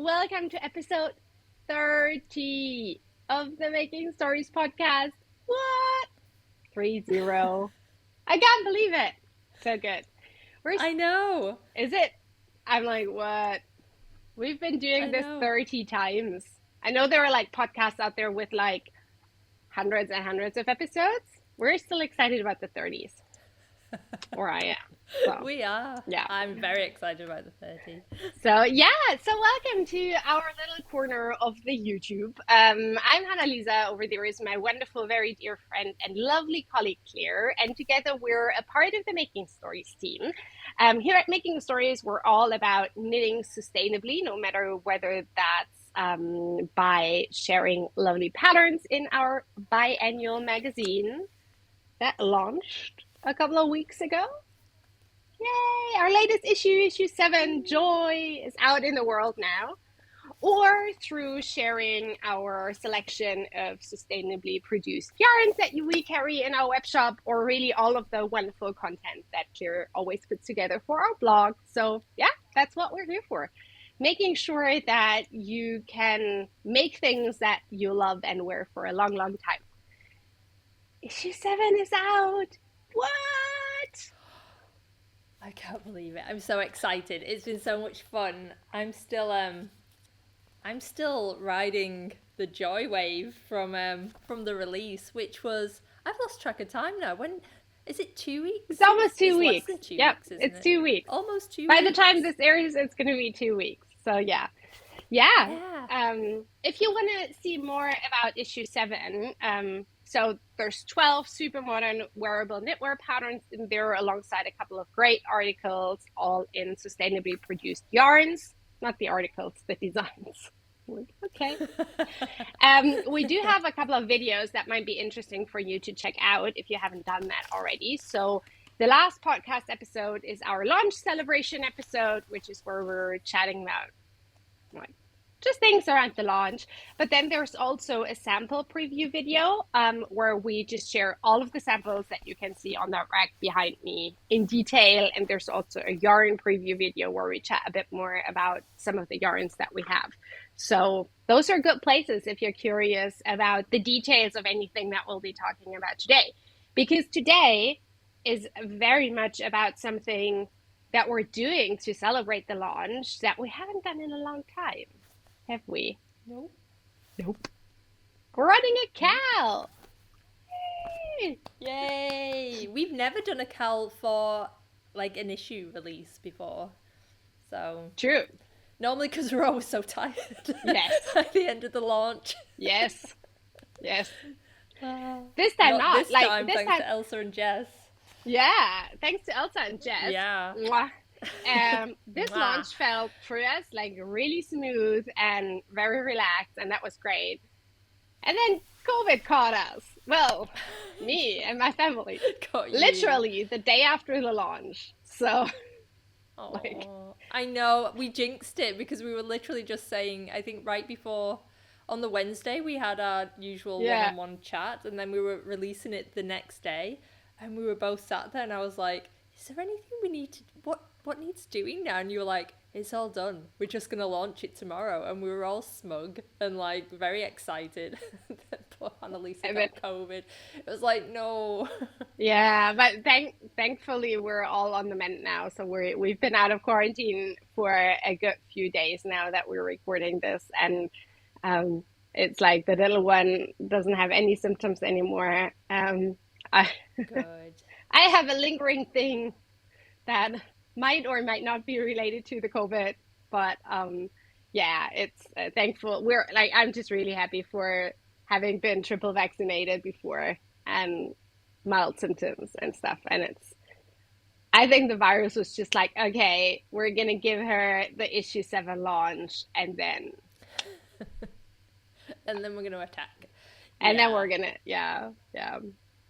welcome to episode 30 of the Making Stories podcast. What? 30. I can't believe it. So good. We're, I know. is it? I'm like, what? We've been doing I this know. 30 times. I know there are like podcasts out there with like hundreds and hundreds of episodes. We're still excited about the 30s, or I am. So, We are. yeah. I'm very excited about the 30. So welcome to our little corner of the YouTube. I'm Hanna Lisa. Over there is my wonderful, very dear friend and lovely colleague Claire, and together we're a part of the Making Stories team. Here at Making Stories, we're all about knitting sustainably, no matter whether that's by sharing lovely patterns in our biannual magazine that launched a couple of weeks ago. Yay! Our latest issue 7, Joy, is out in the world now. Or through sharing our selection of sustainably produced yarns that we carry in our web shop, or really all of the wonderful content that Claire always puts together for our blog. So, yeah, that's what we're here for. Making sure that you can make things that you love and wear for a long, long time. Issue 7 is out. What? I can't believe it. I'm so excited. It's been so much fun. I'm still riding the joy wave from the release, which was, I've lost track of time now. When is it, 2 weeks? It's almost 2 weeks. Less than 2 Yep, weeks, isn't it's it? 2 weeks. Almost 2 By weeks. the time this airs, it's going to be 2 weeks. So yeah. Yeah. If you want to see more about issue 7, so there's 12 super modern wearable knitwear patterns in there, alongside a couple of great articles, all in sustainably produced yarns. Not the articles, the designs. Okay. We do have a couple of videos that might be interesting for you to check out if you haven't done that already. So the last podcast episode is our launch celebration episode, which is where we're chatting about like just things around the launch. But then there's also a sample preview video where we just share all of the samples that you can see on that rack behind me in detail. And there's also a yarn preview video where we chat a bit more about some of the yarns that we have. So those are good places if you're curious about the details of anything that we'll be talking about today. Because today is very much about something that we're doing to celebrate the launch that we haven't done in a long time. Have we? Nope. Nope. We're running a KAL. Yay! Yay! We've never done a KAL for like an issue release before. So True. normally, because we're always so tired Yes. at the end of the launch. Yes. This time Not this like time, this thanks time. to Elsa and Jess. Yeah. Thanks to Elsa and Jess. Yeah. Mwah. This Mwah. launch felt for us like really smooth and very relaxed, and that was great. And then COVID caught us. Well, me and my family. Got you. Literally the day after the launch. So Aw. like- I know, we jinxed it because we were literally just saying, I think right before, on the Wednesday, we had our usual Yeah. one-on-one chat, and then we were releasing it the next day, and we were both sat there, and I was like, is there anything we need to, what needs doing now? And you were like, it's all done. We're just going to launch it tomorrow. And we were all smug and like very excited that poor Annalisa got COVID. It was like, no. yeah, but thankfully we're all on the mend now. So we've been out of quarantine for a good few days now that we're recording this, and it's like the little one doesn't have any symptoms anymore. Good. I have a lingering thing that might or might not be related to the COVID, but yeah, it's thankful. I'm just really happy for having been triple vaccinated before and mild symptoms and stuff. And I think the virus was just like, okay, we're gonna give her the issue 7 launch, and then And then we're going to attack. and then Yeah. we're gonna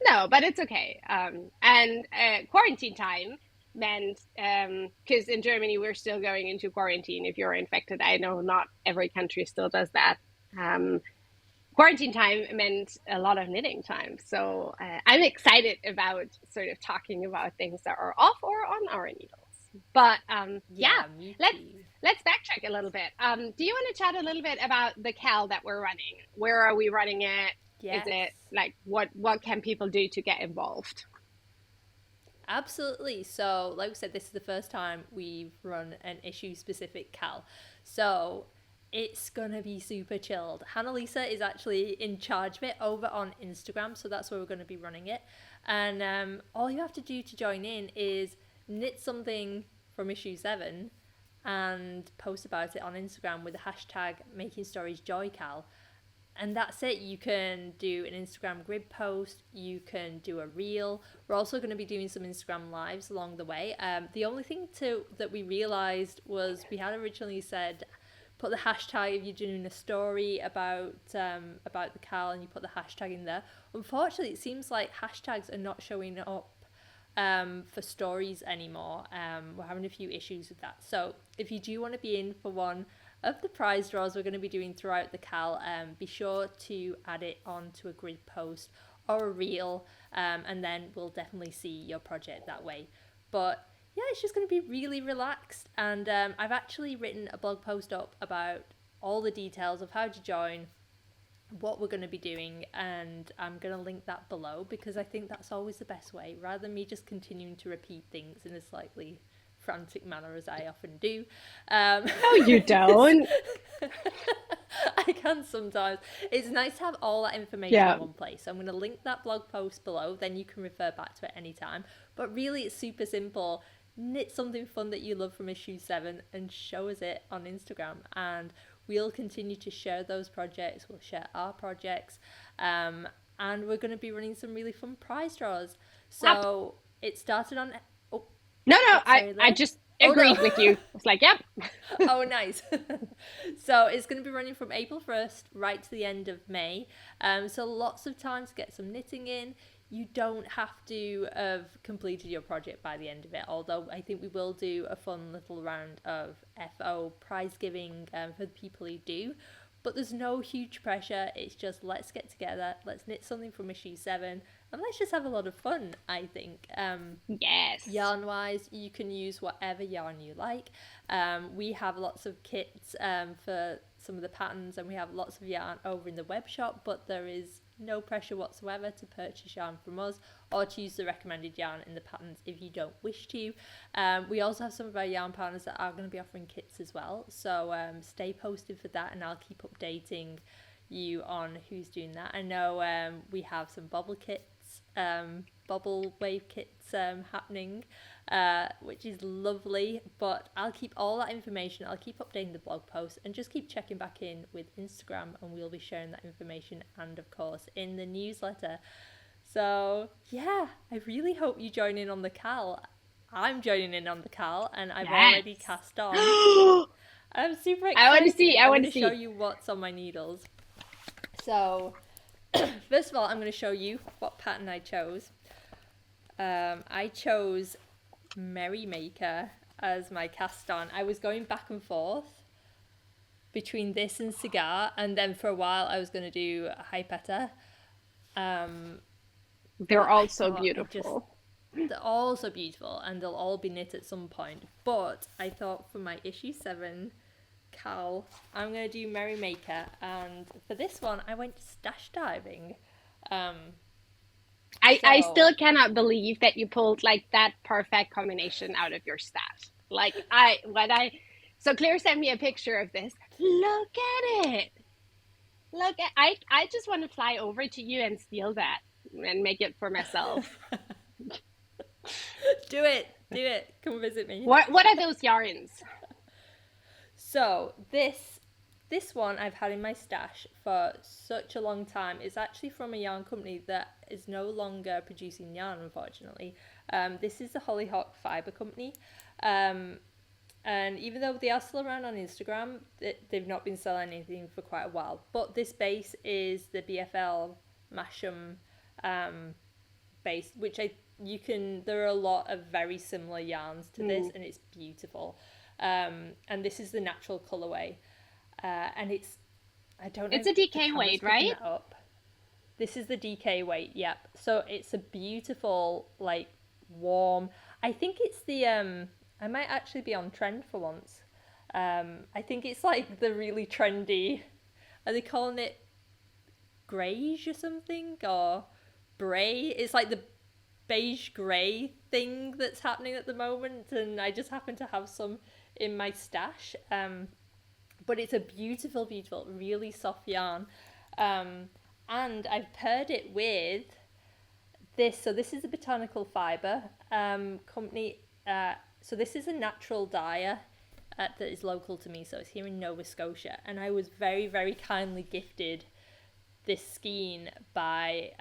no, but it's okay. And quarantine time meant because in Germany we're still going into quarantine if you're infected. I know not every country still does that. Quarantine time meant a lot of knitting time, so I'm excited about sort of talking about things that are off or on our needles. But yeah, Yeah, me let's too. let's backtrack a little bit. Do you want to chat a little bit about the Cal that we're running? Where are we running it? Is Yes. it like what can people do to get involved? Absolutely. So, like we said, this is the first time we've run an issue specific Cal. So, it's gonna be super chilled. Hannah Lisa is actually in charge of it over on Instagram, so that's where we're gonna be running it. And all you have to do to join in is knit something from issue 7 and post about it on Instagram with the hashtag making stories joycal, and that's it. You can do an Instagram grid post, you can do a reel. We're also going to be doing some Instagram lives along the way. The only thing that we realized was we had originally said put the hashtag if you're doing a story about the Cal, and you put the hashtag in there. Unfortunately, it seems like hashtags are not showing up for stories anymore. We're having a few issues with that. So if you do want to be in for one of the prize draws we're going to be doing throughout the Cal, be sure to add it onto a grid post or a reel, and then we'll definitely see your project that way. But yeah, it's just going to be really relaxed, and I've actually written a blog post up about all the details of how to join, what we're going to be doing, and I'm going to link that below because I think that's always the best way rather than me just continuing to repeat things in a slightly frantic manner as I often do. Um, No, you don't. I can sometimes. It's nice to have all that information in Yeah. one place. So I'm going to link that blog post below, then you can refer back to it anytime. But really, it's super simple. Knit something fun that you love from issue 7 and show us it on Instagram. And we'll continue to share those projects. We'll share our projects. Um, and we're going to be running some really fun prize draws. Up. So it started on. Oh, No, no, what? I Sorry I there. just Oh no. agreed with you. It's like, yep. Oh, nice. So it's going to be running from April 1st right to the end of May. So lots of time to get some knitting in. You don't have to have completed your project by the end of it, although I think we will do a fun little round of FO prize giving for the people who do. But there's no huge pressure. It's just let's get together, let's knit something from issue 7, and let's just have a lot of fun, I think. Yes. Yarn wise, you can use whatever yarn you like. We have lots of kits for some of the patterns, and we have lots of yarn over in the web shop, but there is no pressure whatsoever to purchase yarn from us or to use the recommended yarn in the patterns if you don't wish to. We also have some of our yarn partners that are going to be offering kits as well, so stay posted for that, and I'll keep updating you on who's doing that. I know we have some bubble wave kits happening, which is lovely. But I'll keep all that information. I'll keep updating the blog post and just keep checking back in with Instagram, and we'll be sharing that information and, of course, in the newsletter. So, yeah, I really hope you join in on the Cal. I'm joining in on the Cal, and I've already Yes. cast on. I I'm super want to excited. see. I I'm want going to to show see. you what's on my needles. So, first of all, I'm going to show you what pattern I chose. I chose Merrymaker as my cast on. I was going back and forth between this and Cigar, and then for a while I was going to do Hypeta. They're But all I so thought beautiful. they're all so beautiful and they'll all be knit at some point. But I thought for my issue 7 Cal, I'm going to do Merrymaker, and for this one I went stash diving. Um, I so still cannot believe that you pulled like that perfect combination out of your stash. Like I when I so Claire sent me a picture of this. Look at it. Look at I just want to fly over to you and steal that and make it for myself. do it, come visit me. What are those yarns? So this one I've had in my stash for such a long time. It's actually from a yarn company that is no longer producing yarn, unfortunately. This is the Hollyhock Fibre Company. And even though they are still around on Instagram, they've not been selling anything for quite a while. But this base is the BFL Masham base, which there are a lot of very similar yarns to this, and it's beautiful. And this is the natural colorway, and I don't know It's a if the DK camera's weight, picking right? that up. This is the DK weight, yep. So it's a beautiful, like, warm. I think it's the I might actually be on trend for once. I think it's like the really trendy. Are they calling it greige or something, or bray? It's like the beige grey thing that's happening at the moment, and I just happen to have some in my stash. But it's a beautiful, beautiful, really soft yarn. Um, and I've paired it with this. So this is a botanical fibre company. So this is a natural dyer that is local to me. So it's here in Nova Scotia. And I was very, very kindly gifted this skein by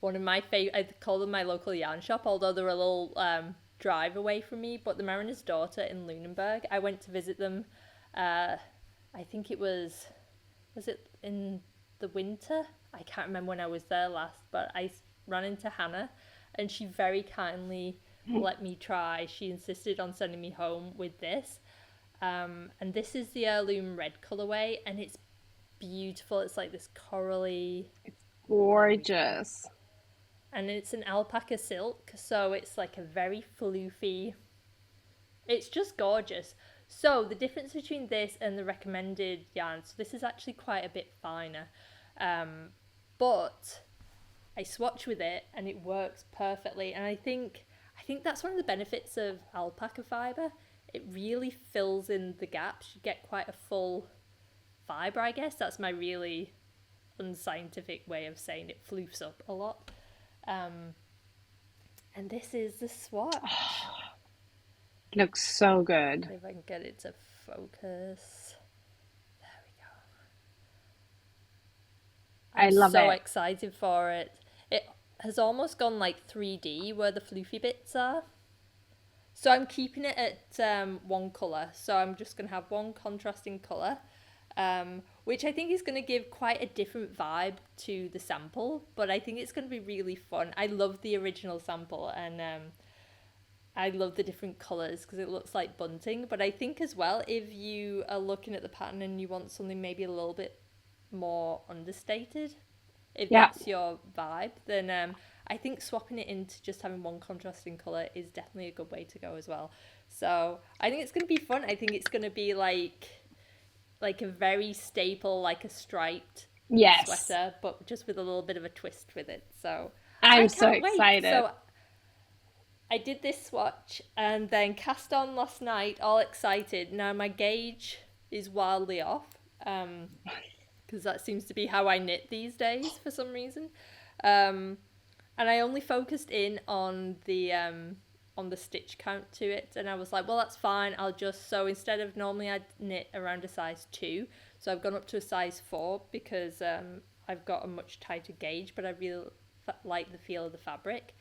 one of my favorite. I call them my local yarn shop, although they're a little drive away from me. But the Mariner's Daughter in Lunenburg. I went to visit them. I think it was it in the winter? I can't remember when I was there last, but I ran into Hanna, and she very kindly let me try. She insisted on sending me home with this. And this is the heirloom red colorway, and it's beautiful. It's like this corally, Gorgeous. and it's an alpaca silk, so it's like a very floofy. It's just gorgeous. So the difference between this and the recommended yarn, so this is actually quite a bit finer, but I swatch with it and it works perfectly. And I think that's one of the benefits of alpaca fibre. It really fills in the gaps. You get quite a full fibre, I guess. That's my really unscientific way of saying it. Floofs up a lot. And this is the swatch. Looks so good. If I can get it to focus. There we go. I I'm love so it. excited for it. It has almost gone like 3D where the floofy bits are. So I'm keeping it at one colour. So I'm just going to have one contrasting colour, which I think is going to give quite a different vibe to the sample. But I think it's going to be really fun. I love the original sample, and I love the different colours because it looks like bunting. But I think as well, if you are looking at the pattern and you want something maybe a little bit more understated, if Yeah. that's your vibe, then I think swapping it into just having one contrasting colour is definitely a good way to go as well. So I think it's going to be fun. I think it's going to be like a very staple, like a striped Yes. sweater, but just with a little bit of a twist with it. So I I'm so can't wait. excited. So I did this swatch and then cast on last night, all excited. Now my gauge is wildly off, because that seems to be how I knit these days for some reason. And I only focused in on the stitch count to it, and I was like, well, that's fine. I'll just, so instead of normally I'd knit around a size 2, so I've gone up to a size 4 because I've got a much tighter gauge, but I really like the feel of the fabric.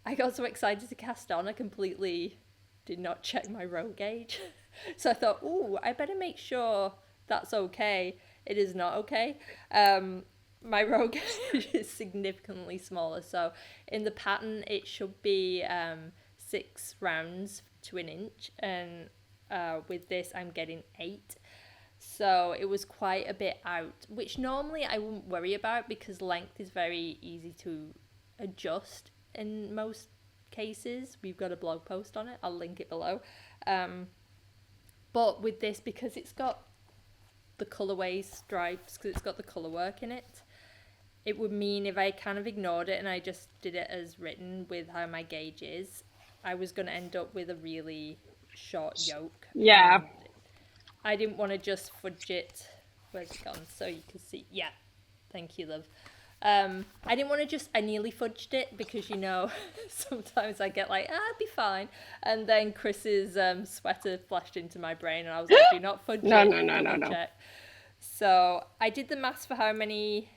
I got so excited to cast on, I completely did not check my row gauge. So I thought, ooh, I better make sure that's okay. It is not okay. My row gauge is significantly smaller. So in the pattern, it should be 6 rounds to an inch. And with this, I'm getting 8. So it was quite a bit out, which normally I wouldn't worry about because length is very easy to adjust in most cases. We've got a blog post on it. I'll link it below. But with this, because it's got the colorway stripes, because it's got the color work in it, it would mean if I kind of ignored it and I just did it as written with how my gauge is, I was going to end up with a really short yoke. Yeah. I didn't want to just fudge it. Where's it gone? So you can see. Yeah. Thank you, love. I didn't want to just, I nearly fudged it because, sometimes I get like, it'll be fine. And then Chris's sweater flashed into my brain and I was like, do not fudge No, it. no, no, no, no. Check. So I did the maths for how many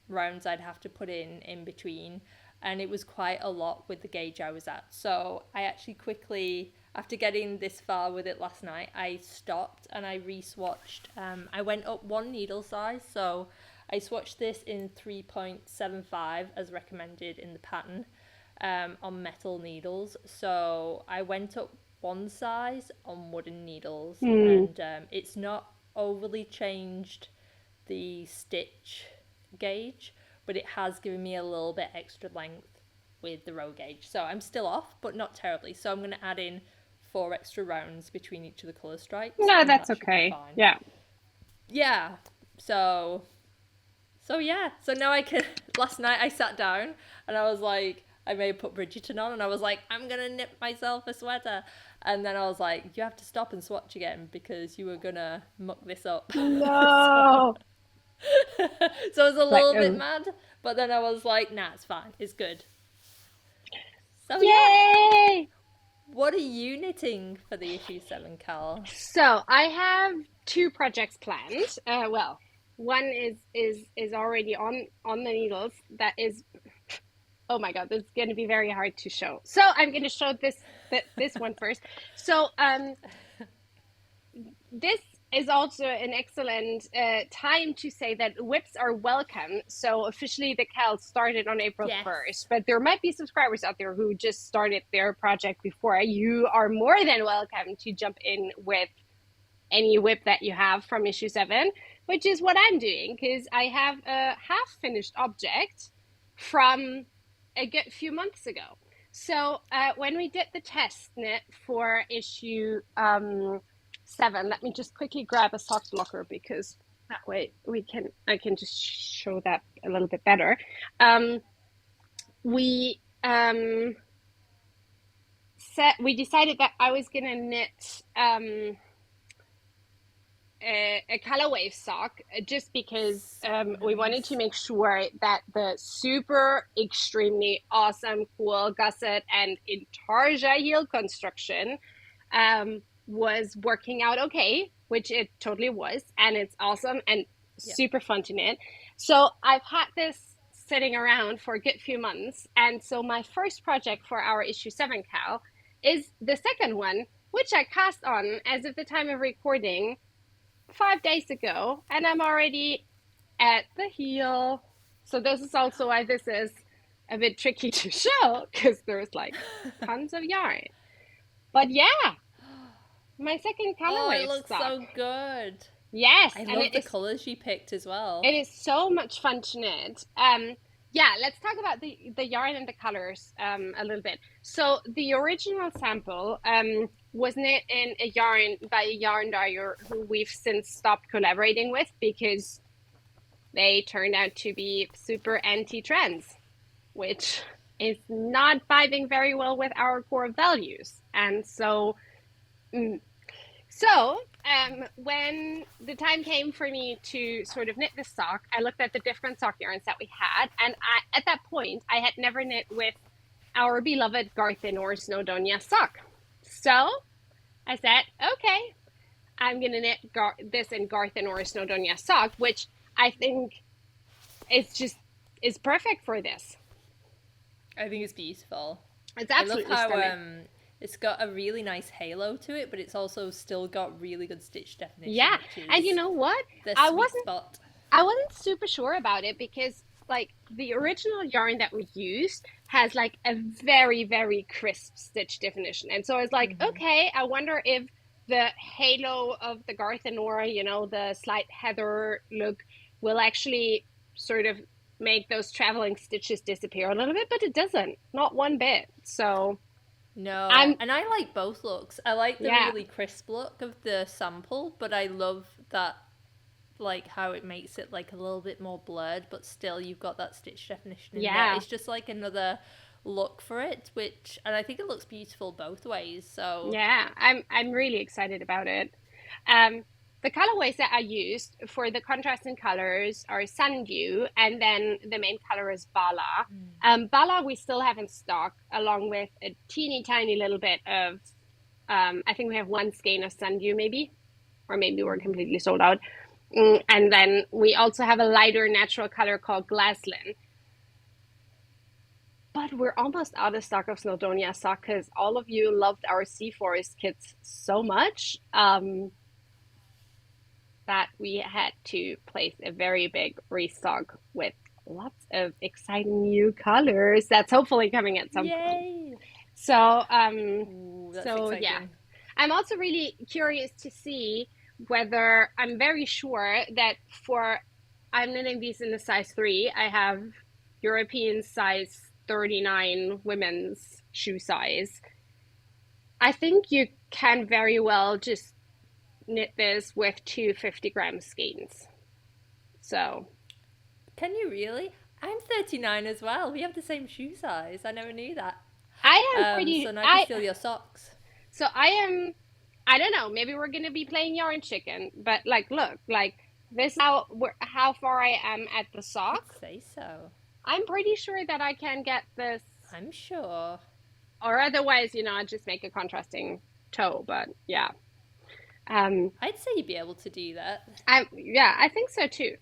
rounds I'd have to put in between. And it was quite a lot with the gauge I was at. So I actually quickly, after getting this far with it last night, I stopped and I re-swatched. I went up 1 needle size. So I swatched this in 3.75 as recommended in the pattern on metal needles. So I went up 1 size on wooden needles, and it's not overly changed the stitch gauge, but it has given me a little bit extra length with the row gauge. So I'm still off, but not terribly. So I'm going to add in 4 extra rounds between each of the colour stripes, No, and that's that should be okay. fine. Yeah. Yeah. So yeah. So now I can. Last night I sat down and I was like, I may have put Bridgerton on, and I was like, I'm gonna knit myself a sweater, and then I was like, you have to stop and swatch again because you were gonna muck this up. so, No. so I was a Like, little bit mad, but then I was like, nah, it's fine, it's good. So yeah, yay! what are you knitting for the issue 7, Cal? So I have two projects planned. Well, one is already on the needles. That is, oh my god, this is going to be very hard to show. So I'm going to show this one first. So this is also an excellent time to say that whips are welcome. So officially the KAL started on April Yes. 1st, but there might be subscribers out there who just started their project before. You are more than welcome to jump in with any whip that you have from issue 7, which is what I'm doing, because I have a half finished object from a good few months ago. So when we did the test knit for issue 7, let me just quickly grab a sock blocker, because that way I can just show that a little bit better. We we decided that I was gonna knit a color wave sock, just because So we wanted to nice. make sure that the super extremely awesome cool gusset and intarsia heel construction was working out okay, which it totally was, and it's awesome and Yep. super fun to knit. So I've had this sitting around for a good few months, and so my first project for our issue 7 KAL is the second one, which I cast on as of the time of recording 5 days ago, and I'm already at the heel. So this is also why this is a bit tricky to show, because there's like tons of yarn. But yeah, my second Oh, it colorway looks sock. so good. Yes, I and love the colours you picked as well. it is so much fun to knit. Yeah, let's talk about the yarn and the colors a little bit. So the original sample was knit in a yarn by a yarn dyer who we've since stopped collaborating with, because they turned out to be super anti-trans, which is not vibing very well with our core values. And so when the time came for me to sort of knit this sock, I looked at the different sock yarns that we had, and at that point, I had never knit with our beloved Garth or Snowdonia sock. So I said, okay, I'm gonna knit this in Garth or Snowdonia sock, which I think is perfect for this. I think it's beautiful. It's I love absolutely how stunning. it's got a really nice halo to it, but it's also still got really good stitch definition, Yeah, which and you is know what? the I sweet wasn't spot. I wasn't super sure about it, because like the original yarn that we used has like a very, very crisp stitch definition. And so I was like, Mm-hmm. okay, I wonder if the halo of the Garth and Nora, the slight heather look, will actually sort of make those traveling stitches disappear a little bit, but it doesn't. Not one bit. So No, I'm and I like both looks. I like the yeah. really crisp look of the sample, but I love that, like how it makes it like a little bit more blurred, but still you've got that stitch definition in there. Yeah. It's just like another look for it, and I think it looks beautiful both ways. So Yeah, I'm really excited about it. Um, the colorways that I used for the contrasting colors are Sundew, and then the main color is Bala. Bala we still have in stock, along with a teeny tiny little bit of, I think we have one skein of Sundew maybe, or maybe we're completely sold out. And then we also have a lighter natural color called Glaslyn. But we're almost out of stock of Snowdonia sock, because all of you loved our Sea Forest kits so much that we had to place a very big restock with lots of exciting new colors that's hopefully coming at some point. yay! So Ooh, that's so yeah. exciting. I'm also really curious to see whether, I'm very sure that for, I'm knitting these in the size 3. I have European size 39 women's shoe size. I think you can very well just knit this with two 50-gram skeins. So Can you really? I'm 39 as well. We have the same shoe size. I never knew that. I am pretty So now I can steal your socks. so I am I don't know, maybe we're gonna be playing yarn chicken, but like look, like this how far I am at the I'd sock. say so. I'm pretty sure that I can get this, I'm sure. or otherwise, I just make a contrasting toe, but yeah. Um I'd say you'd be able to do that. I think so too.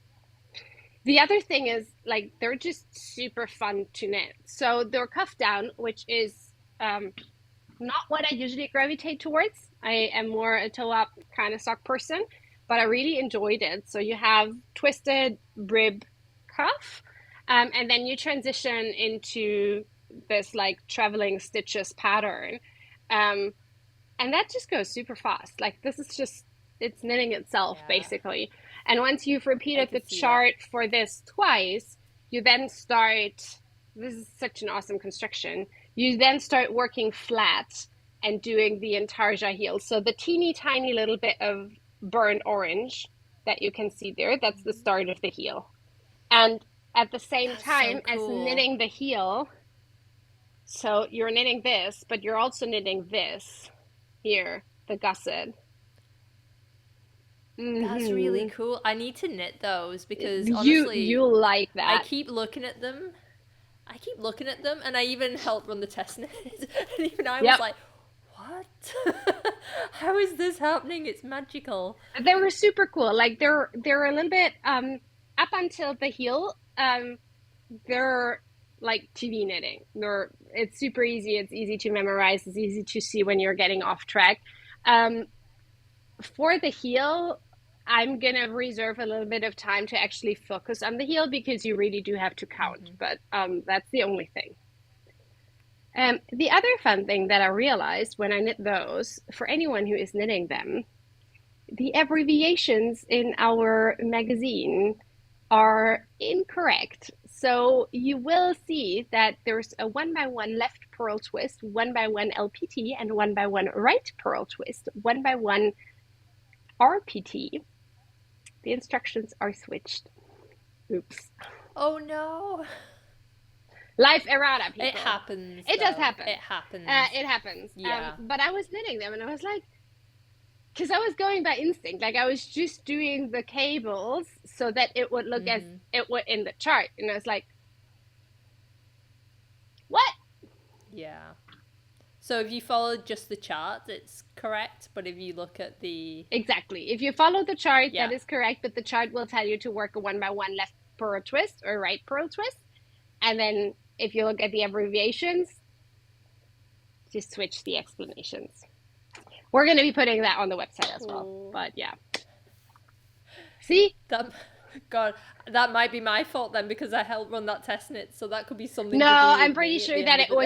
The other thing is like they're just super fun to knit. So they're cuff down, which is not what I usually gravitate towards. I am more a toe up kind of sock person, but I really enjoyed it. So you have twisted rib cuff, and then you transition into this like traveling stitches pattern. Um, and that just goes super fast. Like this is just it's knitting itself Yeah, basically. And once you've I repeated the could see that. chart for this twice, you then start. This is such an awesome construction. You then start working flat and doing the intarsia heel. So the teeny tiny little bit of burnt orange that you can see there, that's the start of the heel. And at the same That's so time as cool. knitting the heel, so you're knitting this, but you're also knitting this here, the gusset. That's really Mm-hmm. cool. I need to knit those because You honestly, like I that. keep looking at them. I keep looking at them, and I even helped run the test knit. And even I was Yep. like, what? How is this happening? It's magical. They were super cool. Like they're a little bit up until the heel. They're like TV knitting. It's super easy. It's easy to memorize. It's easy to see when you're getting off track. Um, for the heel, I'm gonna reserve a little bit of time to actually focus on the heel because you really do have to count. Hmm. But that's the only thing. The other fun thing that I realized when I knit those, for anyone who is knitting them, the abbreviations in our magazine are incorrect. So you will see that there's a 1x1 left purl twist, 1x1 LPT, and 1x1 right purl twist, 1x1 RPT. The instructions are switched. Oops. Oh no. Life errata, It people. happens, It does though. happen. It happens. It happens. Yeah. But I was knitting them and I was like, because I was going by instinct. Like I was just doing the cables so that it would look as Hmm. it would in the chart. And I was like, what? Yeah. So if you follow just the chart, it's correct. But if you look at the. Exactly. If you follow the chart, Yeah. that is correct. But the chart will tell you to work a 1x1 left purl twist or right purl twist. And then if you look at the abbreviations, just switch the explanations. We're going to be putting that on the website as well. Cool. But yeah. See? That. God, that might be my fault then because I helped run that test knit, so that could be something No, to do I'm with pretty me at sure the that end of it the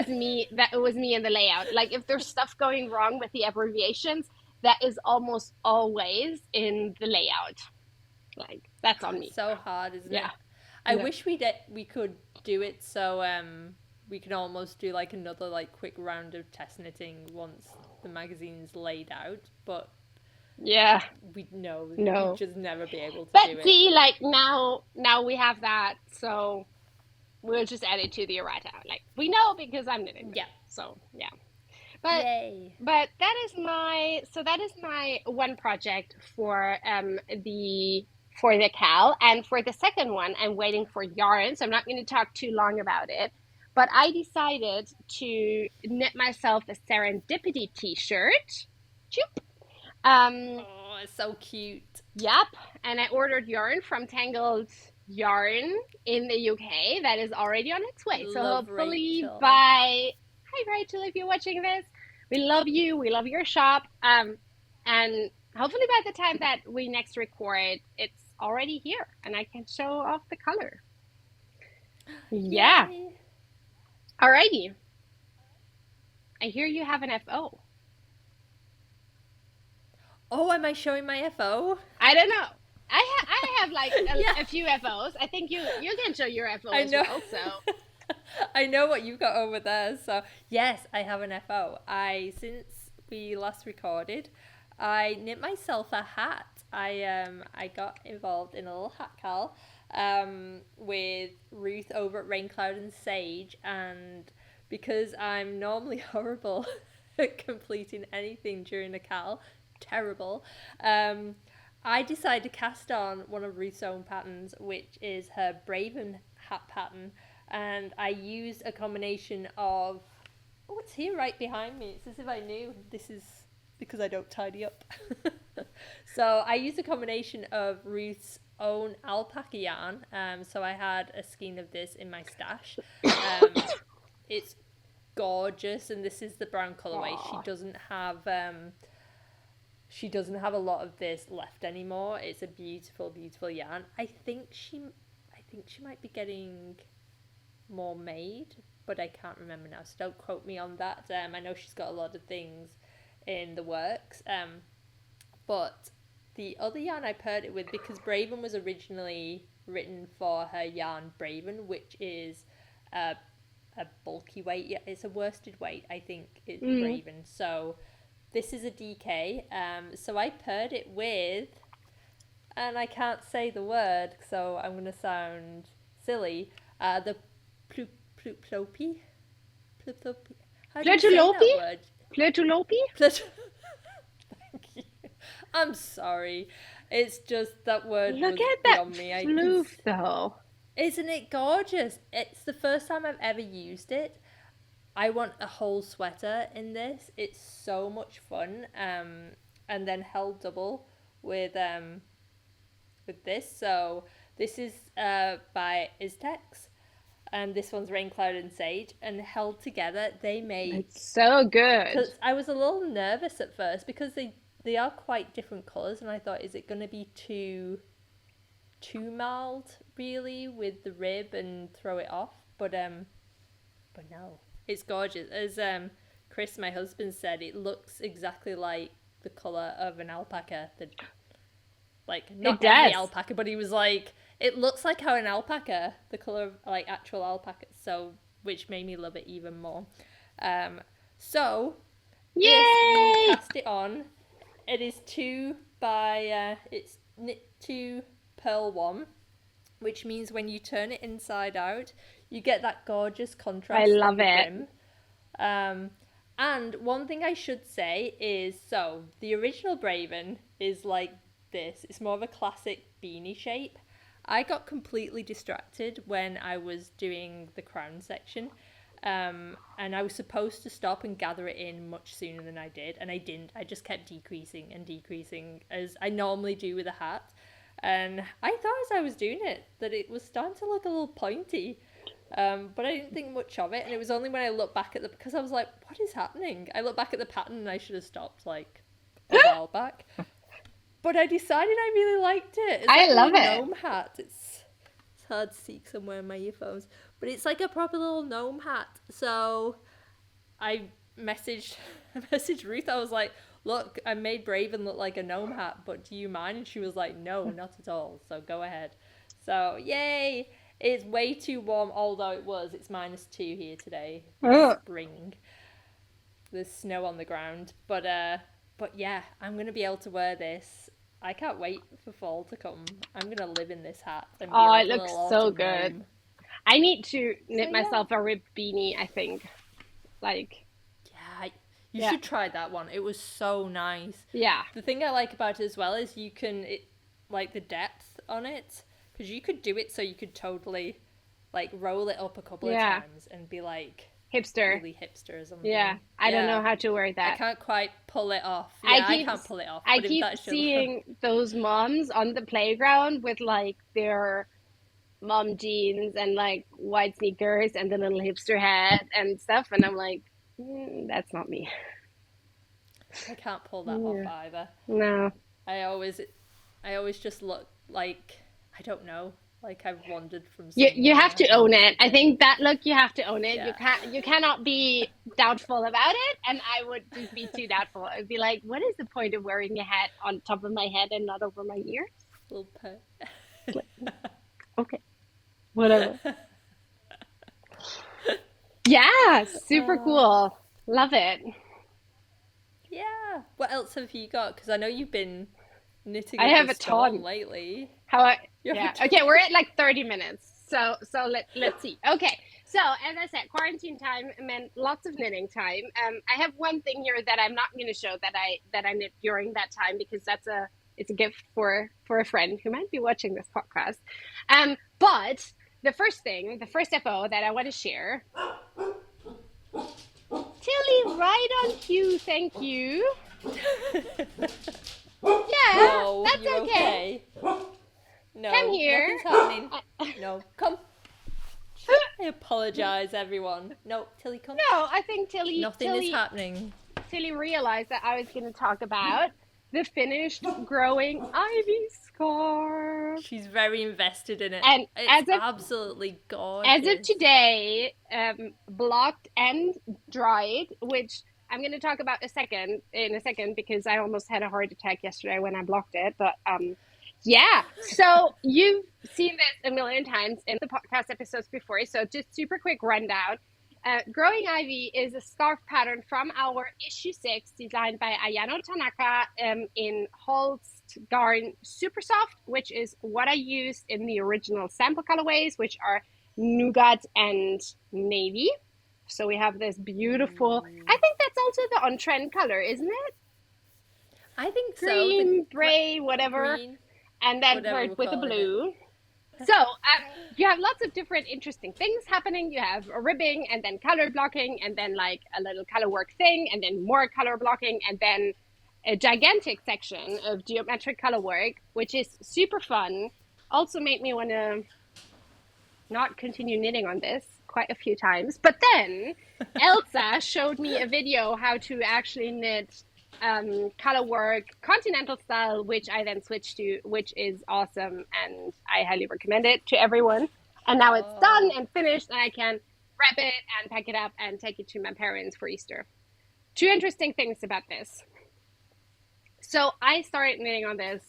was day. me in the layout. Like if there's stuff going wrong with the abbreviations, that is almost always in the layout. Like that's on God, it's me. so hard, isn't Yeah. it? I Yeah. wish we could do it so we could almost do like another like quick round of test knitting once the magazine's laid out, but Yeah. we know we'd No. just never be able to But do it. see, like now we have that, so we'll just add it to the errata. Like we know because I'm knitting them. Yeah. So yeah. But Yay. that is my one project for the KAL, and for the second one I'm waiting for yarn, so I'm not going to talk too long about it. But I decided to knit myself a serendipity t-shirt. Choop. Um, Oh, it's so cute. yep, and I ordered yarn from Tangled Yarn in the UK that is already on its way. So Love hopefully Rachel. by hi Rachel, if you're watching this, we love you. We love your shop. And hopefully by the time that we next record, it's already here and I can show off the color. Yeah. Yay. Alrighty. I hear you have an FO. Oh, am I showing my FO? I don't know. I have like Yeah, a few FOs. I think you can show your FO I as know. well. So I know what you've got over there. So yes, I have an FO. I since we last recorded, I knit myself a hat. I got involved in a little hat cal with Ruth over at Rain Cloud and Sage, and because I'm normally horrible at completing anything during a cal, terrible. Um, I decided to cast on one of Ruth's own patterns, which is her Braven hat pattern, and I used a combination of. Oh, it's here right behind me. It's as if I knew. This is because I don't tidy up. So I used a combination of Ruth's own alpaca yarn. So I had a skein of this in my stash. It's gorgeous, and this is the brown colorway. Aw. She doesn't have a lot of this left anymore. It's a beautiful, beautiful yarn. I think she might be getting more made, but I can't remember now. So don't quote me on that. I know she's got a lot of things in the works. But the other yarn I paired it with, because Braven was originally written for her yarn Braven, which is a bulky weight. Yeah, it's a worsted weight, I think, it's Braven. So this is a DK. So I paired it with, and I can't say the word, so I'm going to sound silly, the pluplopi? Pluplopi? How do you say that word? Pletulopi? Thank you. I'm sorry. It's just that word Look was at that beyond me. floof, though. Isn't it gorgeous? It's the first time I've ever used it. I want a whole sweater in this. It's so much fun. And then held double with this. So this is by Iztex, and this one's Rain Cloud and Sage, and held together they make. It's so good. Because I was a little nervous at first because they are quite different colours, and I thought, is it going to be too mild really with the rib and throw it off? But no, it's gorgeous. As Chris, my husband, said, it looks exactly like the colour of an alpaca. Like, not every alpaca, but he was like, it looks like how an alpaca, the colour of like actual alpacas, so which made me love it even more. So Yay! this, we cast it on. It is it's knit 2, purl 1, which means when you turn it inside out, you get that gorgeous contrast. I love it. And one thing I should say is, so the original Braven is like this. It's more of a classic beanie shape. I got completely distracted when I was doing the crown section. And I was supposed to stop and gather it in much sooner than I did, and I didn't. I just kept decreasing and decreasing as I normally do with a hat. And I thought as I was doing it that it was starting to look a little pointy, but I didn't think much of it. And it was only when I looked back at because I was like, what is happening? I looked back at the pattern and I should have stopped like a while back. But I decided I really liked it. It's like I love a it. gnome hat. It's hard to see because I'm wearing my earphones. But it's like a proper little gnome hat. So I messaged Ruth. I was like, look, I made Braven look like a gnome hat, but do you mind? And she was like, no, not at all. So go ahead. So yay. It's way too warm, although it's -2 here today. Spring. There's snow on the ground. But yeah, I'm going to be able to wear this. I can't wait for fall to come. I'm going to live in this hat. And be like it looks so good. Gnome. I need to knit myself a rib beanie, I think. Like, yeah, you should try that one. It was so nice. Yeah. The thing I like about it as well is like the depth on it, because you could do it so you could totally like roll it up a couple of times and be like hipster, really hipster or something. Yeah, I don't know how to wear that. I can't quite pull it off. Yeah, I can't pull it off. I keep seeing those moms on the playground with like their mom jeans and like white sneakers and the little hipster hat and stuff, and I'm like, that's not me. I can't pull that off either. No. I always just look like, I don't know, like I've wandered from you have to own it. I think that look, you have to own it. You cannot be doubtful about it, and I would just be too doubtful. I'd be like, what is the point of wearing a hat on top of my head and not over my ears? Little pet. Okay, whatever. Yeah, super cool. Love it. Yeah. What else have you got? Because I know you've been knitting I up have a a storm ton. lately. How I, You have a yeah. ton. Okay, we're at like 30 minutes. So let's see. Okay. So as I said, quarantine time meant lots of knitting time. I have one thing here that I'm not going to show that I knit during that time because it's a gift for a friend who might be watching this podcast. But the first FO that I want to share, Tilly, right on cue, thank you. Yeah, Oh, that's you're okay. okay. Come No, here. nothing's happening. Uh, No, come. I apologize, everyone. No, Tilly, come. No, I think Nothing is happening. Tilly realized that I was going to talk about the finished growing ivy scarf. She's very invested in it. And It's absolutely as of gorgeous. today, blocked and dried, which I'm going to talk about in a second because I almost had a heart attack yesterday when I blocked it. But yeah, so you've seen this a million times in the podcast episodes before. So just super quick rundown. Growing Ivy is a scarf pattern from our issue 6 designed by Ayano Tanaka in Holst Garn Super Soft, which is what I used in the original sample colorways, which are nougat and navy. So we have this beautiful, I think that's also the on trend color, isn't it? I think so. The Cream, gray, whatever. green, And then whatever paired we're with the calling it. blue. So you have lots of different interesting things happening. You have a ribbing and then color blocking and then like a little color work thing and then more color blocking and then a gigantic section of geometric color work, which is super fun. Also made me want to not continue knitting on this quite a few times. But then Elsa showed me a video how to actually knit color work continental style, which I then switched to, which is awesome, and I highly recommend it to everyone. And now it's done Oh, and finished, and I can wrap it and pack it up and take it to my parents for Easter. Two interesting things about this. So I started knitting on this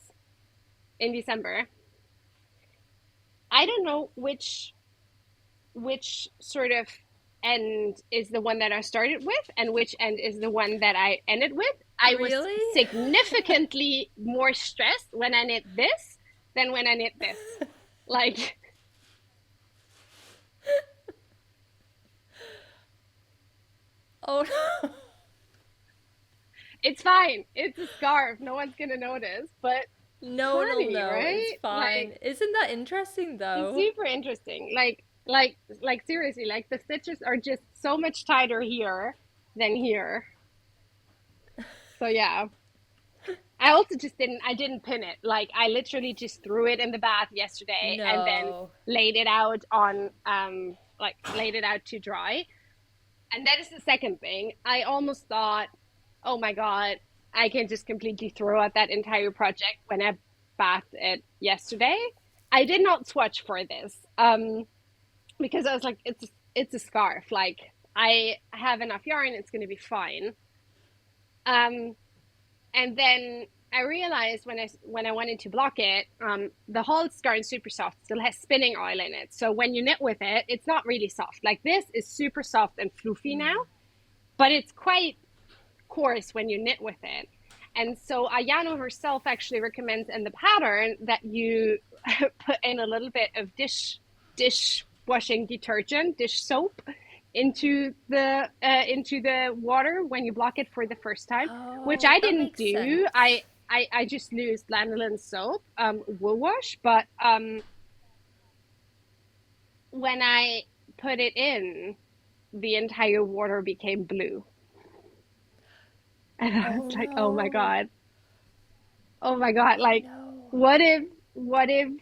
in December. I don't know which sort of end is the one that I started with and which end is the one that I ended with. I was really? significantly more stressed when I knit this than when I knit this. Like, Oh no. it's fine. It's a scarf. No one's gonna notice, but No one will funny, know. It's right? fine. Like, Isn't that interesting it's though? super interesting. Like seriously, like the stitches are just so much tighter here than here. So yeah. I also just I didn't pin it. Like I literally just threw it in the bath yesterday and then No. laid it out on like laid it out to dry. And that is the second thing. I almost thought, oh my God, I can just completely throw out that entire project when I bathed it yesterday. I did not swatch for this. Because I was like, it's a scarf. Like I have enough yarn, it's gonna be fine. Um And then I realized when I wanted to block it, the whole Scarn Super Soft still has spinning oil in it. So when you knit with it, it's not really soft. Like this is super soft and floofy now, but it's quite coarse when you knit with it. And so Ayano herself actually recommends in the pattern that you put in a little bit of dishwashing detergent, dish soap, into the water when you block it for the first time, which Oh, I that didn't makes do. sense. I just used lanolin soap, wool wash, but when I put it in, the entire water became blue, and I was Oh like, no. oh my god, Oh like no. what if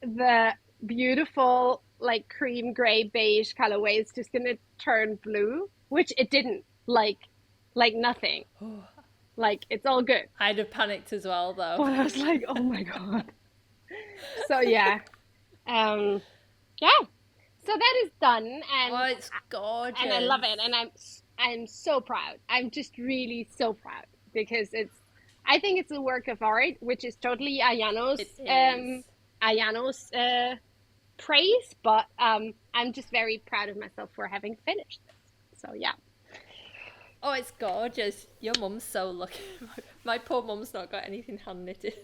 the beautiful like cream gray beige colorway is just gonna turn blue, which it didn't. Like nothing. Like it's all good. I'd have panicked as well though. But I was like, oh my god. So yeah, um, yeah. So that is done, Oh, it's and I love gorgeous. it, and I'm so proud. I'm just really so proud because I think it's a work of art, which is totally It is. Ayano's praise, but I'm just very proud of myself for having finished this. So yeah. Oh, it's gorgeous. Your mum's so lucky. My poor mum's not got anything hand knitted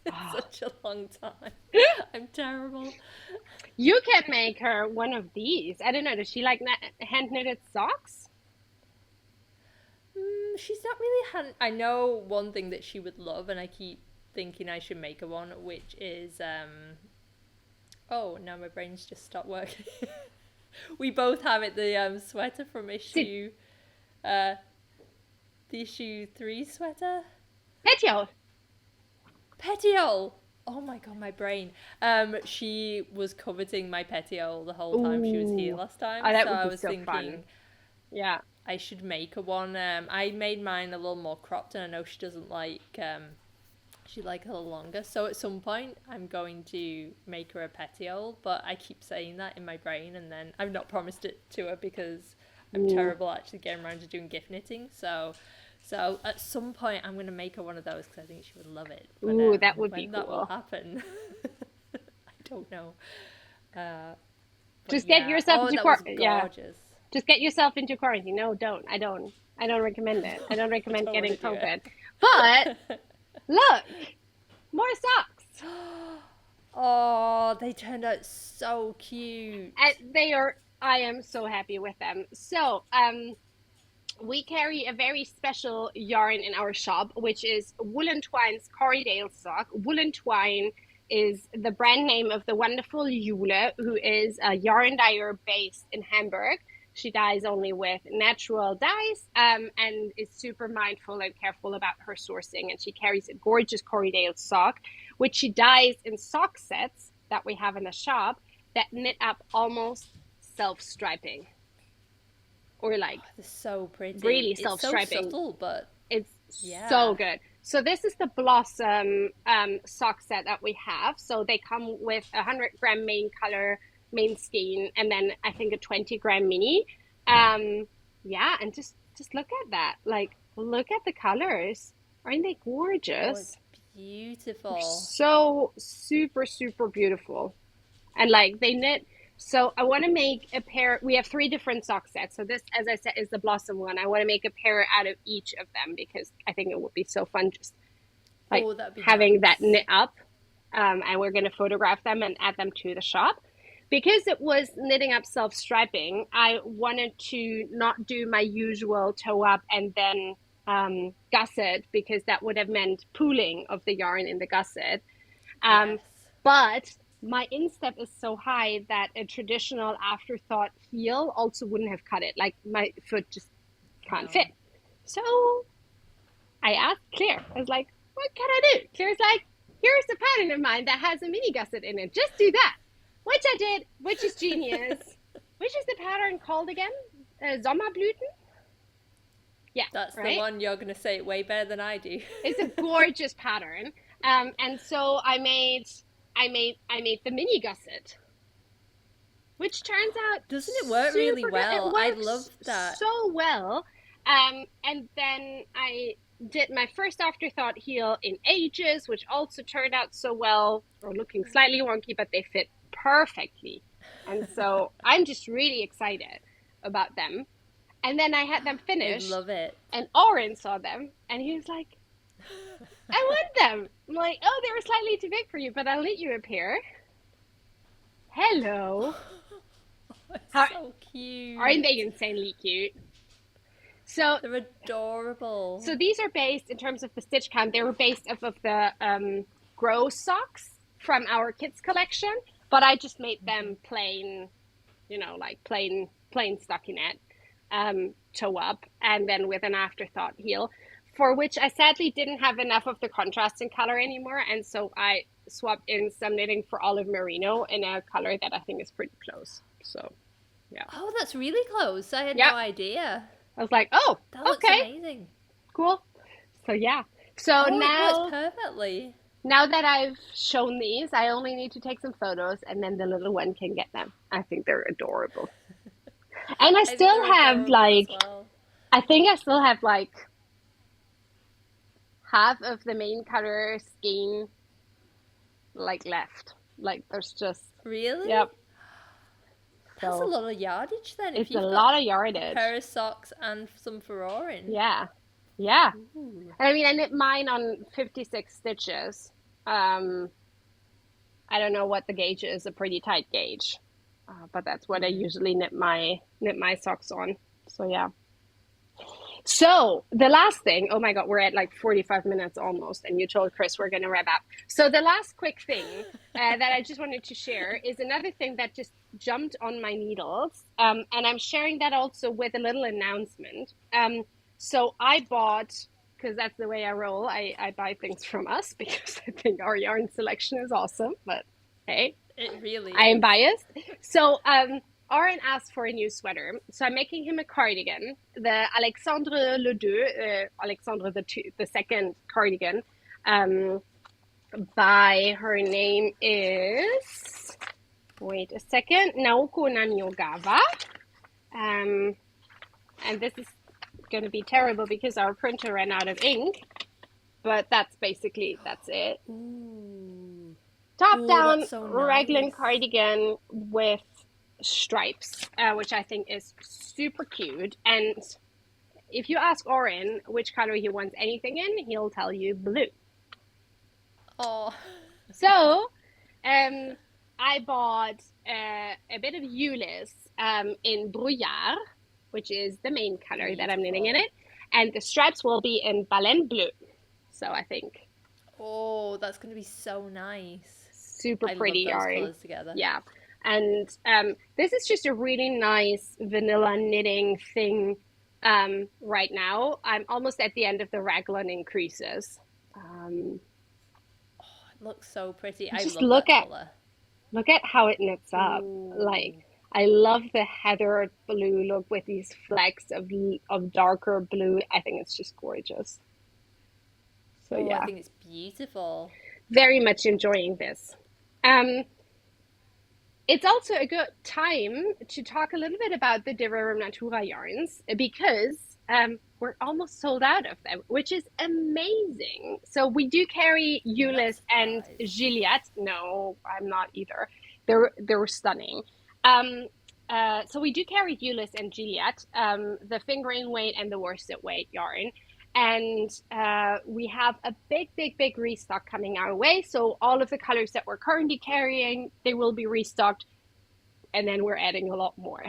in such a long time. I'm terrible. You can make her one of these. I don't know. Does she like hand knitted socks? She's not really hand. I know one thing that she would love, and I keep thinking I should make her one, which is Oh, now my brain's just stopped working. We both have it. The sweater from Did uh, the issue 3 sweater. Petio? Petiole. Oh my god, my brain. She was coveting my petiole the whole time she was here Ooh, last time, oh, that so would I be was so fun. thinking Yeah. I should make her one. I made mine a little more cropped, and I know she doesn't like. She'd like a little longer. So at some point, I'm going to make her a petiole, but I keep saying that in my brain, and then I've not promised it to her because I'm Ooh, terrible at actually getting around to doing gift knitting. So at some point, I'm going to make her one of those because I think she would love it. But ooh, that would be when that will cool. happen, I don't know. Uh, but Just get yeah. yourself Oh, into that was yeah. gorgeous. Just get yourself into quarantine. No, don't. I don't. I don't recommend it. I don't I recommend don't want getting to do COVID. But it. look, more socks. Oh, they turned out so cute. And they are. I am so happy with them. So, we carry a very special yarn in our shop, which is Woolen Twine's Corriedale sock. Woolen Twine is the brand name of the wonderful Jule, who is a yarn dyer based in Hamburg. She dyes only with natural dyes, and is super mindful and careful about her sourcing. And she carries a gorgeous Corriedale sock, which she dyes in sock sets that we have in the shop that knit up almost self striping or like It's so pretty. really It's self so striping. subtle, but It's so yeah. good. So this is the Blossom sock set that we have. So they come with a 100 gram main color, main skein, and then I think a 20 gram mini. Um, yeah, and just look at that. Like, look at the colors. Aren't they Oh, gorgeous? it's They're beautiful. so super super beautiful. And like they knit. So I want to make a pair. We have three different sock sets. So this, as I said, is the Blossom one. I want to make a pair out of each of them because I think it would be so fun just like Oh, that'd be having that nice. knit up. And we're going to photograph them and add them to the shop. Because it was knitting up self striping, I wanted to not do my usual toe up and then gusset because that would have meant pooling of the yarn in the gusset. Um, Yes. but my instep is so high that a traditional afterthought heel also wouldn't have cut it. Like my foot just can't fit. No. So I asked Claire, I was like, what can I do? Claire's like, here's a pattern of mine that has a mini gusset in it. Just do that. Which I did, which is genius. Which is the pattern called again? Sommerblüten? Yeah, That's the right? one. You're gonna say it way better than I do. It's a gorgeous pattern. And so I made the mini gusset, which turns out Doesn't it work really super good. It well? I love works that. so well. And then I did my first afterthought heel in ages, which also turned out so well, or looking slightly wonky, but they fit perfectly. And so I'm just really excited about them. And then I had them I finished, love it. and Oren saw them, and he was like, I want them. I'm like, oh, they were slightly too big for you, but I'll knit you a pair. Hello. How, It's so aren't cute. they insanely cute? So, They're adorable. so these are based in terms of the stitch count. They were based off of the Grow socks from our kids collection, but I just made them plain, like plain stockinette, toe up, and then with an afterthought heel, for which I sadly didn't have enough of the contrasting color anymore, and so I swapped in some knitting for olive merino in a color that I think is pretty close. So yeah, Oh, that's really close. I had yeah. no idea. I was like, oh, That looks okay, amazing. cool. So yeah. So Oh, it works now perfectly. now that I've shown these, I only need to take some photos and then the little one can get them. I think they're adorable. And I think they're adorable as well. I think I still have like half of the main color scheme like left. Like there's just, Really? yep. That's a So lot of yardage then. If it's a you've got lot of a yardage. pair of socks and some furore. Yeah. Yeah. Ooh. And I mean, I knit mine on 56 stitches. Um, I don't know what the gauge is, a pretty tight gauge. But that's what I Mm. usually knit my socks on. So yeah. So the last thing, oh my God, we're at like 45 minutes almost, and you told Chris we're going to wrap up. So the last quick thing that I just wanted to share is another thing that just jumped on my needles. And I'm sharing that also with a little announcement. So I bought, because that's the way I roll, I buy things from us because I think our yarn selection is awesome, but hey. It really I am is. biased. So, Aaron asked for a new sweater. So I'm making him a cardigan, the Alexandre Le Deux, Alexandre the second cardigan, um, by her name is, wait a second, Naoko Nanyogawa. Um, and this is going to be terrible because our printer ran out of ink, but that's it. Ooh. Top Ooh, down that's so raglan nice. cardigan with stripes, which I think is super cute. And if you ask Oren which color he wants anything in, he'll tell you blue. Oh. So, I bought a bit of Euless in Brouillard, which is the main color that I'm knitting in Beautiful. it, and the stripes will be in Baleine Bleu. So I think Oh, that's going to be so nice. super I pretty love those yarn. colours together. Yeah. And this is just a really nice vanilla knitting thing right now. I'm almost at the end of the raglan increases. Um, It looks so pretty. I just love that colour. look at how it knits up. Like Ooh. I love the heather blue look with these flecks of darker blue. I think it's just gorgeous. So Oh, I yeah, think it's beautiful. very much enjoying this. Um, It's also a good time to talk a little bit about the Divera Natura yarns because we're almost sold out of them, which is amazing. So we do carry I'm not Euless and surprised. Gilliatt. No, I'm not either. They're stunning. Um, so we do carry Euless and Gilliatt, the fingering weight and the worsted weight yarn. And we have a big restock coming our way. So all of the colors that we're currently carrying, they will be restocked, and then we're adding a lot more.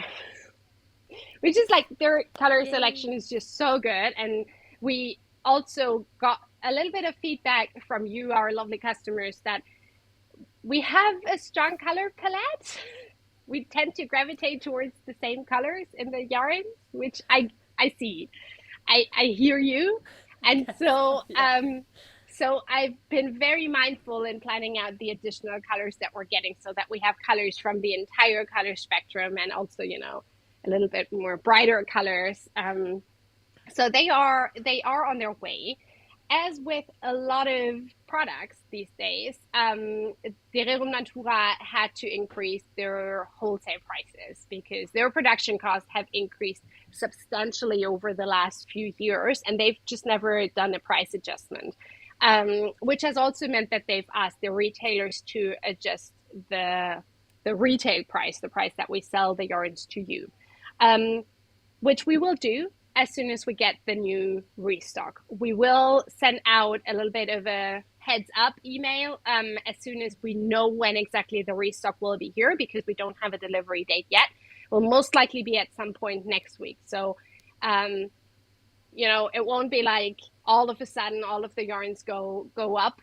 Which is like their color selection Yay. is just so good. And we also got a little bit of feedback from you, our lovely customers, that we have a strong color palette. We tend to gravitate towards the same colors in the yarns, which I see. I hear you. I And guess so, so yeah. so I've been very mindful in planning out the additional colors that we're getting so that we have colors from the entire color spectrum and also, a little bit more brighter colors. So they are on their way. As with a lot of products these days, Rerum Natura had to increase their wholesale prices because their production costs have increased substantially over the last few years, and they've just never done a price adjustment, which has also meant that they've asked the retailers to adjust the retail price, the price that we sell the yarns to you. Um, which we will do as soon as we get the new restock. We will send out a little bit of a heads up email as soon as we know when exactly the restock will be here because we don't have a delivery date yet. Will most likely be at some point next week. So, um, it won't be like all of a sudden all of the yarns go up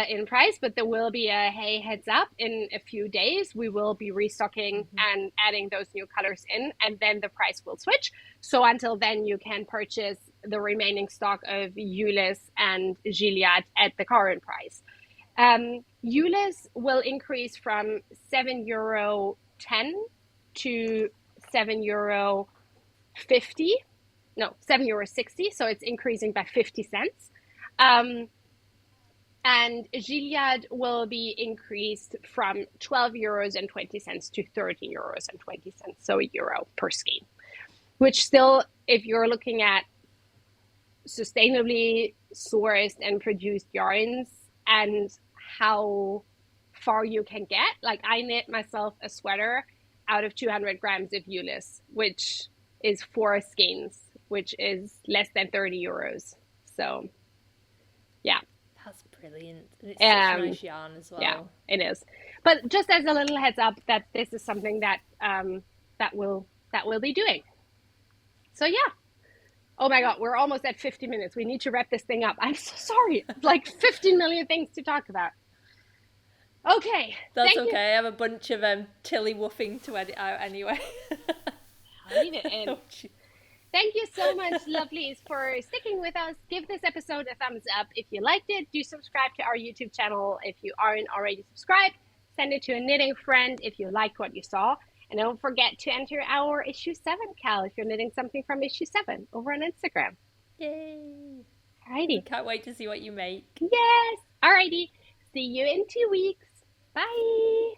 in price, but there will be a hey, heads up, in a few days we will be restocking Mm-hmm. and adding those new colors in, and then the price will switch. So until then, you can purchase the remaining stock of Euless and Gilliatt at the current price. Euless will increase from €7.10 to €7.50. No, €7.60. So it's increasing by 50 cents. Um, and Gilead will be increased from €12.20 to €13.20, so €1 per skein. Which still, if you're looking at sustainably sourced and produced yarns and how far you can get, like I knit myself a sweater out of 200 grams of Euless, which is 4 skeins, which is less than 30 euros. So, yeah. That's brilliant. And it's such Um, nice yarn as yeah, well. it is. But just as a little heads up, that this is something that that we'll be doing. So yeah. Oh my God, we're almost at 50 minutes. We need to wrap this thing up. I'm so sorry. Like 15 million things to talk about. Okay, That's thank you. okay. I have a bunch of tilly woofing to edit out anyway. I'll leave it in. Oh, Thank you so much, lovelies, for sticking with us. Give this episode a thumbs up if you liked it. Do subscribe to our YouTube channel if you aren't already subscribed. Send it to a knitting friend if you liked what you saw. And don't forget to enter our issue 7 Cal if you're knitting something from issue 7 over on Instagram. yay! Alrighty. Can't wait to see what you make. Yes. Alrighty. See you in 2 weeks. Bye.